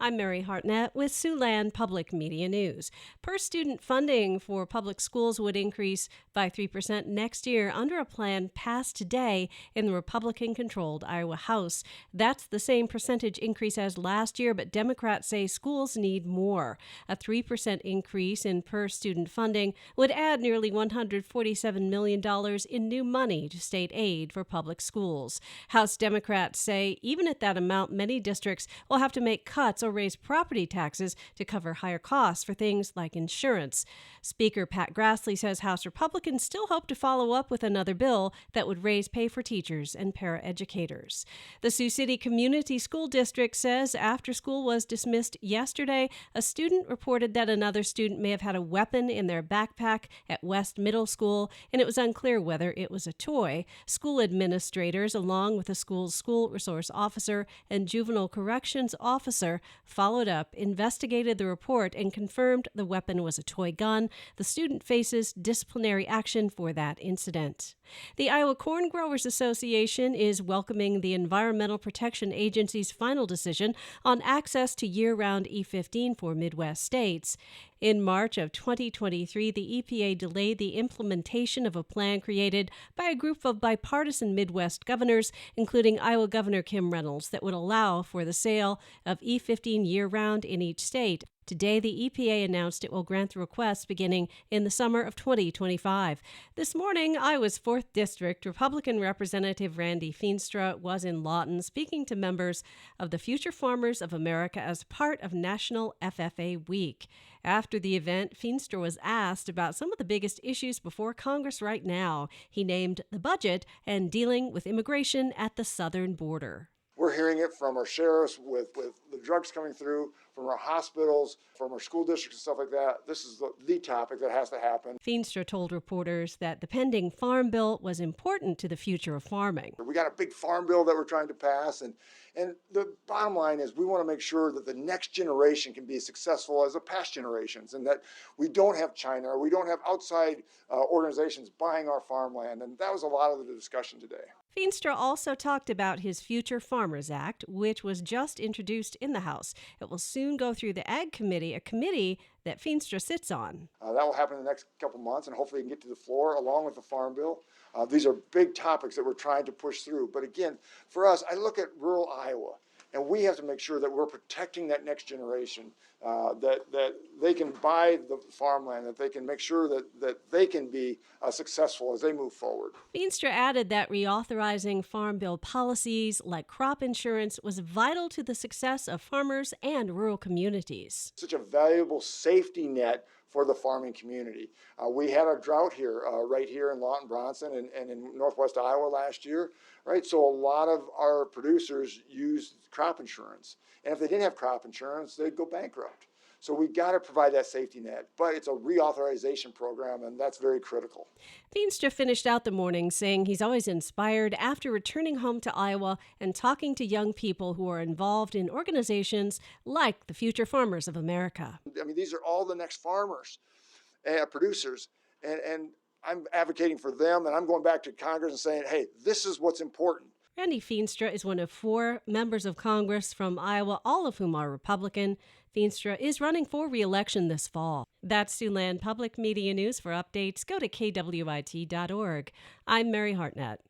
I'm Mary Hartnett with Siouxland Public Media News. Per-student funding for public schools would increase by 3% next year under a plan passed today in the Republican-controlled Iowa House. That's the same percentage increase as last year, but Democrats say schools need more. A 3% increase in per-student funding would add nearly $147 million in new money to state aid for public schools. House Democrats say even at that amount, many districts will have to make cuts or raise property taxes to cover higher costs for things like insurance. Speaker Pat Grassley says House Republicans still hope to follow up with another bill that would raise pay for teachers and paraeducators. The Sioux City Community School District says after school was dismissed yesterday, a student reported that another student may have had a weapon in their backpack at West Middle School, and it was unclear whether it was a toy. School administrators, along with the school's school resource officer and juvenile corrections officer, followed up, investigated the report, and confirmed the weapon was a toy gun. The student faces disciplinary action for that incident. The Iowa Corn Growers Association is welcoming the Environmental Protection Agency's final decision on access to year-round E15 for Midwest states. In March of 2023, the EPA delayed the implementation of a plan created by a group of bipartisan Midwest governors, including Iowa Governor Kim Reynolds, that would allow for the sale of E15 year-round in each state. Today, the EPA announced it will grant the request beginning in the summer of 2025. This morning, Iowa's 4th District Republican Representative Randy Feenstra was in Lawton speaking to members of the Future Farmers of America as part of National FFA Week. After the event, Feenstra was asked about some of the biggest issues before Congress right now. He named the budget and dealing with immigration at the southern border. We're hearing it from our sheriffs with the drugs coming through, from our hospitals, from our school districts and stuff like that. This is the topic that has to happen. Feenstra told reporters that the pending farm bill was important to the future of farming. We got a big farm bill that we're trying to pass, and the bottom line is we want to make sure that the next generation can be as successful as the past generations, and that we don't have China or we don't have outside organizations buying our farmland, and that was a lot of the discussion today. Feenstra also talked about his Future Farmers Act, which was just introduced in the House. It will soon go through the Ag Committee, a committee that Feenstra sits on. That will happen in the next couple months, and hopefully it can get to the floor along with the Farm Bill. These are big topics that we're trying to push through. But again, for us, I look at rural Iowa, and we have to make sure that we're protecting that next generation, that they can buy the farmland, that they can make sure that they can be successful as they move forward. Feenstra added that reauthorizing Farm Bill policies like crop insurance was vital to the success of farmers and rural communities. Such a valuable safety net for the farming community. We had a drought here, right here in Lawton, Bronson, and in northwest Iowa last year, right? So a lot of our producers used crop insurance. And if they didn't have crop insurance, they'd go bankrupt. So we got to provide that safety net, but it's a reauthorization program, and that's very critical. Feenstra finished out the morning saying he's always inspired after returning home to Iowa and talking to young people who are involved in organizations like the Future Farmers of America. I mean, these are all the next farmers, producers, and I'm advocating for them, and I'm going back to Congress and saying, hey, this is what's important. Randy Feenstra is one of 4 members of Congress from Iowa, all of whom are Republican. Feenstra is running for re-election this fall. That's Siouxland Public Media News. For updates, go to kwit.org. I'm Mary Hartnett.